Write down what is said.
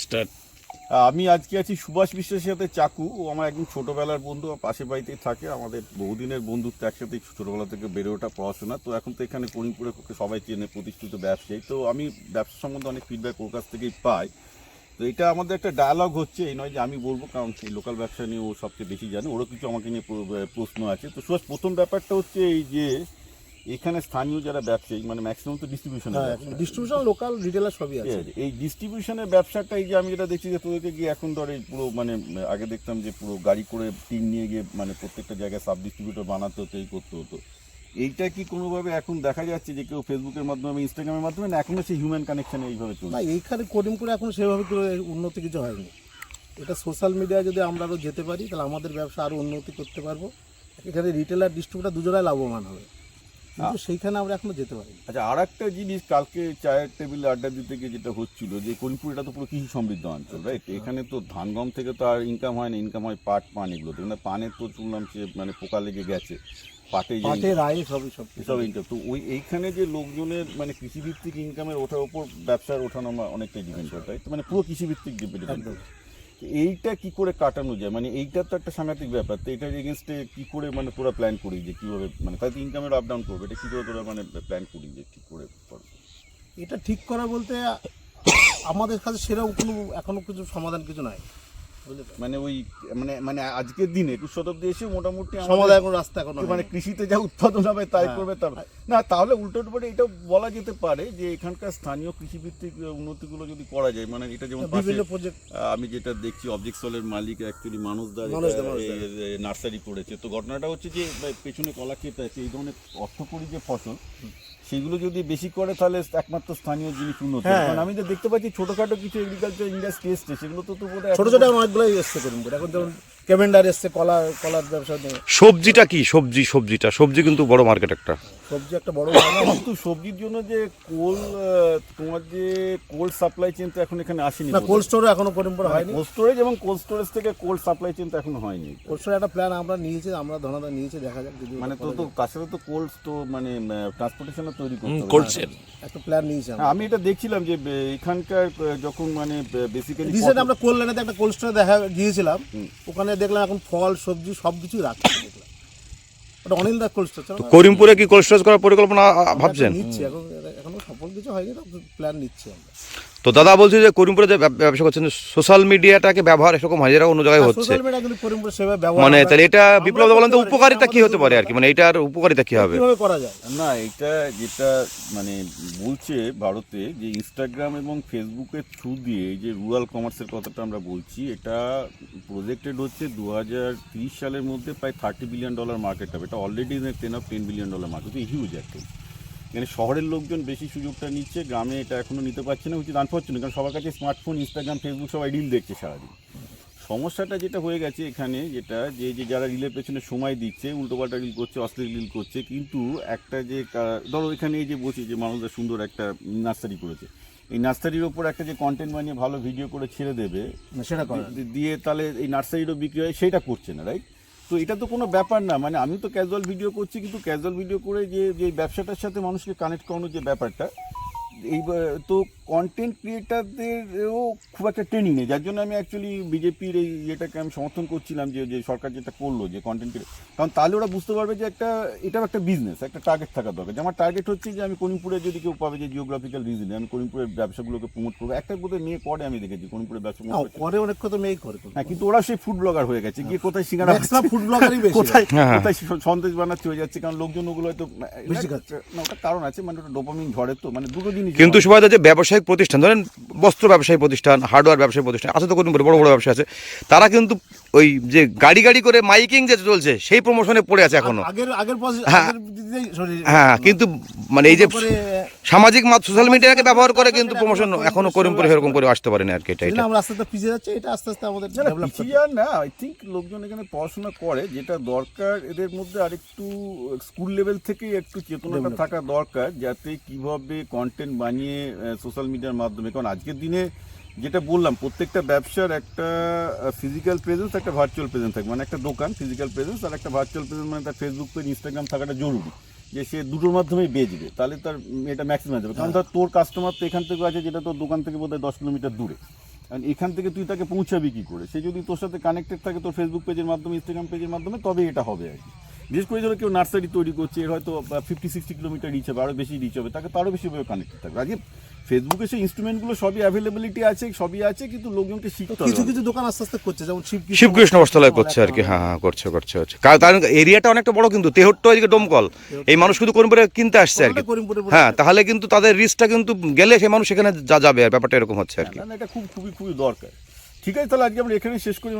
Start. আমি আজকে আছি সুভাষ বিশ্বাসের সাথে চাকু। ও আমার একদম ছোটবেলার বন্ধু, পাশের বাড়িতেই থাকে। আমাদের বহুদিনের বন্ধুত্ব, একসাথে ছোটবেলা থেকে বেড়ে ওঠা, পড়াশোনা। তো এখন তো এখানে করিমপুরে সবাই চেনে, প্রতিষ্ঠিত ব্যবসায়ী। তো আমি ব্যবসা সম্বন্ধে অনেক ফিডব্যাক ওর কাছ থেকেই পাই। তো এটা আমাদের একটা ডায়ালগ হচ্ছে, এই নয় যে আমি বলবো, কারণ সেই লোকাল ব্যবসা নিয়ে ও সবচেয়ে বেশি জানে, ওরও কিছু আমাকে নিয়ে প্রশ্ন আছে। তো সুভাষ, প্রথম ব্যাপারটা হচ্ছে এই যে এখানে স্থানীয় যারা ব্যবসায়ী, মানে ম্যাক্সিমাম তো ডিস্ট্রিবিউশন, লোকাল রিটেলার সবই আছে। এই ডিস্ট্রিবিউশনের ব্যবসাটা, এই যে আমি যেটা দেখছি যে তোদেরকে গিয়ে এখন ধর এই পুরো মানে আগে দেখতাম যে পুরো গাড়ি করে টিম নিয়ে গিয়ে মানে প্রত্যেকটা জায়গায় সাব ডিস্ট্রিবিউটর বানাতে হতো, এই করতে হতো। এইটা কি কোনোভাবে এখন দেখা যাচ্ছে যে কেউ ফেসবুকের মাধ্যমে, ইনস্টাগ্রামের মাধ্যমে, না এখনো সেই হিউম্যান কানেকশনে এইভাবে চলছে? না, এইখানে করিমপুরে এখন সেভাবে করে উন্নতি কিছু হয়নি। এটা সোশ্যাল মিডিয়ায় যদি আমরা আরও যেতে পারি তাহলে আমাদের ব্যবসা আরও উন্নতি করতে পারবো। এখানে রিটেলার ডিস্ট্রিবিউটার দুজনাই লাভবান হবে, কিন্তু সেইখানে আমরা এখনো যেতে পারি। আচ্ছা, আর একটা জিনিস, কালকে চায়ের টেবিলে আড্ডা দিতে গিয়ে যেটা হচ্ছিল, যে করিমপুর এটা তো পুরো কৃষি সমৃদ্ধ অঞ্চল, রাইট? এখানে তো ধান গম থেকে তো আর ইনকাম হয় না, ইনকাম হয় পাট, পান, এগুলোতে। মানে পানের তো শুনলাম সে মানে পোকা লেগে গেছে, পাটে রায় সব ইনকাম। তো এইখানে যে লোকজনের মানে কৃষিভিত্তিক ইনকামের ওঠার উপর ব্যবসার ওঠানামা অনেকটাই ডিপেন্ড করে, তাই তো? মানে পুরো কৃষিভিত্তিক ডিপেন্ড করে। এইটা কি করে কাটানো যায়? মানে এইটা তো একটা সাংঘাতিক ব্যাপার। তো এটার এগেনস্টে কি করে মানে তোরা প্ল্যান করি যে কীভাবে, মানে তাই ইনকামের আপ ডাউন করবে, এটা কী করে তোরা মানে প্ল্যান করি যে কী করে করবে? এটা ঠিক করা বলতে আমাদের কাছে সেরকম কোনো এখনো কিছু সমাধান কিছু নাই, মানে ওই মানে মানে আজকের দিনে 21 শতাব্দী এসে মোটামুটি সমাধান কোনো রাস্তা এখন মানে কৃষিতে যা উৎপাদন হবে তাই করবে। তার না, তাহলে উল্টো পাল্টা এটা বলা যেতে পারে যে এখানকার স্থানীয় কৃষিভিত্তিক উন্নতিগুলো যদি করা যায়, মানে এটা যেমন বিভিন্ন প্রজেক্ট। আমি যেটা দেখছি, অবজেক্ট সলের মালিক অ্যাকচুয়ালি মানুষদার নার্সারি করেছে। তো ঘটনাটা হচ্ছে যে পেছনে কলা ক্ষেত আছে, এই ধরনের অর্থকরী যে ফসল সেগুলো যদি বেশি করে তাহলে একমাত্র স্থানীয় জিনিস উন্নত। কারণ আমি যে দেখতে পাচ্ছি ছোটখাটো কিছু এগ্রিকালচার ইন্ডাস্ট্রি এসছে, সেগুলো তো ছোট ছোট অনেকগুলোই এসছে করিমপুর। এখন যেমন কেভেন্ডার এসছে কলার ব্যবসা নিয়ে। সবজিটা কি সবজি কিন্তু বড় মার্কেট একটা। সবজি একটা বড় কিন্তু সবজির জন্য যে তোমার যে কোল্ড সাপ্লাই চেন তো এখন এখানে আসেনি। না, কোল্ড স্টোরে এখনো করিমপুর হয়নি। কোল্ড স্টোরেজ এবং কোল্ড স্টোরেজ থেকে কোল্ড সাপ্লাই চেন তো এখনো হয়নি। কোল্ড স্টোরে একটা প্ল্যান আমরা নিয়েছি, আমরা ধনাদা নিয়েছি, দেখা যাক যদি মানে তো তাছাড়া তো কোল্ড স্টোর মানে ট্রান্সপোর্টেশন তৈরি করতে হবে। কোল্ড চেন একটা প্ল্যান নিয়েছি আমি এটা দেখছিলাম যে এখানকার যখন মানে বেসিক্যালি রিসেন্ট আমরা কোল্ড লাইনেতে একটা কোল্ড স্টোরে দেখা গিয়েছিলাম, ওখানে দেখলাম এখন ফল সবজি সব কিছুই রাখছে। দেখলাম ওটা অনিন্দা কোল্ড স্টোর। করিমপুরে কি কোল্ড স্টোরেজ করার পরিকল্পনা ভাবছেন? নিচ্ছি, এখনো সফল কিছু হয়নি, প্ল্যান নিচ্ছি আমরা। তো দাদা বলছি যে করিমপুরে যে ব্যবসা করছেন, সোশ্যাল মিডিয়াটাকে ব্যবহার এরকম হাজারা অন্য জায়গায় হচ্ছে, সোশ্যাল মিডিয়া কিন্তু করিমপুর সেভাবে ব্যবহার মানে তাহলে এটা বিপ্লব বলেন তো উপকারিতা কি হতে পারে আর কি, মানে এটার উপকারিতা কি হবে, কিভাবে করা যায়? না, এটা যেটা মানে বলছে ভারতে যে ইনস্টাগ্রাম এবং ফেসবুকের থ্রু দিয়ে যে রুরাল কমার্সের কথাটা আমরা বলছি, এটা প্রজেক্টেড হচ্ছে 2030 সালের মধ্যে প্রায় $30 বিলিয়ন মার্কেট হবে। এটা অলরেডি $10 বিলিয়ন মার্কেট, হিউজ একটা। মানে শহরের লোকজন বেশি সুযোগটা নিচ্ছে, গ্রামে এটা এখনও নিতে পারছে না, উচিত আনফর্চুনেট, কারণ সবার কাছে স্মার্টফোন, ইনস্টাগ্রাম, ফেসবুক, সবাই রিল দেখছে সারাদিন। সমস্যাটা যেটা হয়ে গেছে এখানে, যেটা যে যারা রিলের পেছনে সময় দিচ্ছে, উল্টোপাল্টা রিল করছে, অশ্লীল রিল করছে, কিন্তু একটা যে ধরো এখানে এই যে বলছি যে মানুষরা সুন্দর একটা নার্সারি করেছে, এই নার্সারির ওপর একটা যে কন্টেন্ট বানিয়ে ভালো ভিডিও করে ছেড়ে দেবে, সেটা দিয়ে তাহলে এই নার্সারিরও বিক্রি হয়, সেটা করছে না, রাইট? তো এটা তো কোনো ব্যাপার না। মানে আমি তো ক্যাজুয়াল ভিডিও করছি, কিন্তু ক্যাজুয়াল ভিডিও করে যে ব্যবসাটার সাথে মানুষকে কানেক্ট করানোর যে ব্যাপারটা, এই তো কন্টেন্ট ক্রিয়েটারদেরও খুব একটা ট্রেনিং নেই, যার জন্য আমি অ্যাকচুয়ালি বিজেপির এই ইয়েটাকে আমি সমর্থন করছিলাম, যে সরকার যেটা করলো যে কন্টেন্ট ক্রিয়েটার, কারণ তাহলে ওরা বুঝতে পারবে যে এটাও একটা বিজনেস, একটা টার্গেট থাকা দরকার। যে আমার টার্গেট হচ্ছে যে আমি করিমপুরে যদি কেউ পাবে যে জিওগ্রাফিক্যাল রিজনে আমি করিমপুরের ব্যবসাগুলোকে প্রমোট করবো। একটা বোধহয় মেয়ে করে, আমি দেখেছি করিমপুরের ব্যবসা করে, অনেক কত মেয়ে করে। হ্যাঁ, কিন্তু ওরা সেই ফুড ব্লগার হয়ে গেছে, গিয়ে কোথায় সিঙ্গারা, ফুড ব্লগারই বেশি, কোথায় সন্দেশ বানাচ্ছে হয়ে যাচ্ছে, কারণ লোকজন ওগুলো হয়তো বেশি খাচ্ছে না। ওটা কারণ আছে, মানে ওটা ডোপামিন ঝড়ে, তো মানে দুটো জিনিস। কিন্তু সবাই যে ব্যবসায়িক প্রতিষ্ঠান, ধরেন বস্ত্র ব্যবসায়ী প্রতিষ্ঠান, হার্ডওয়্যার ব্যবসায়ী প্রতিষ্ঠান আছে তো করিমপুরে, বড় বড় ব্যবসা আছে, তারা কিন্তু ওই যে গাড়ি করে মাইকিং যে চলছে সেই প্রমোশনে পড়ে আছে এখনো। হ্যাঁ, কিন্তু মানে এই যে সামাজিক সোশ্যাল মিডিয়াকে ব্যবহার করে কিন্তু প্রমোশন এখনো করিমপুরে সেরকম করে আসতে পারেনি আর কি। এটা আমরা আস্তে আস্তে পিছিয়ে যাচ্ছে, এটা আস্তে আস্তে আমাদের ডেভেলপ করতে হবে। না, আই থিঙ্ক লোকজন এখানে পড়াশোনা করে, যেটা দরকার এদের মধ্যে আরেকটু স্কুল লেভেল থেকেই একটু চেতনাটা থাকা দরকার, যাতে কিভাবে কন্টেন্ট বানিয়ে সোশ্যাল মিডিয়ার মাধ্যমে। কারণ আজকের দিনে যেটা বললাম, প্রত্যেকটা ব্যবসার একটা ফিজিক্যাল প্রেজেন্স, একটা ভার্চুয়াল প্রেজেন্স থাকে। মানে একটা দোকান ফিজিক্যাল প্রেজেন্স আর একটা ভার্চুয়াল প্রেজেন্স, মানে তার ফেসবুক পেজ, ইনস্টাগ্রাম থাকাটা জরুরি, যে সে দুটোর মাধ্যমেই বেচবে, তাহলে তার এটা ম্যাক্সিমাইজ হবে। কারণ ধর তোর কাস্টমার তো এখান থেকে আছে, যেটা তোর দোকান থেকে বোধহয় 10 কিলোমিটার দূরে, আর এখান থেকে তুই তাকে পৌঁছাবি কি করে, সে যদি তোর সাথে কানেক্টেড থাকে তোর ফেসবুক পেজের মাধ্যমে, ইনস্টাগ্রাম পেজের মাধ্যমে, তবে এটা হবে আর কি। বিশেষ করে ধরো কেউ নার্সারি তৈরি করছে, এর হয়তো 50-60 কিলোমিটার রিচ হবে, আরও বেশি রিচ হবে, তাকে তো আরও বেশিভাবে কানেক্টেড থাকবে। আজকে ফেসবুকে সেই ইনস্ট্রুমেন্টগুলো সবই অ্যাভেলেবিলিটি আছে, সবই আছে, কিন্তু লোকজনকে শিখতে হবে। কিছু কিছু দোকান আস্তে আস্তে করছে, যেমন শিবকৃষ্ণ বস্ত্রালয় করছে আর কি, হ্যাঁ করছে করছে হচ্ছে, কারণ এরিয়াটা অনেকটা বড়, কিন্তু তেহট্ট এদিকে ডোমকল, এই মানুষ শুধু করিমপুরে কিনতে আসছে আর কি। হ্যাঁ, তাহলে কিন্তু তাদের রিস্কটা কিন্তু গেলে সেই মানুষ সেখানে যাবে, আর ব্যাপারটা এরকম হচ্ছে আর কি। না, এটা খুবই দরকার। ঠিক আছে, তাহলে আজকে আমরা এখানে শেষ করি।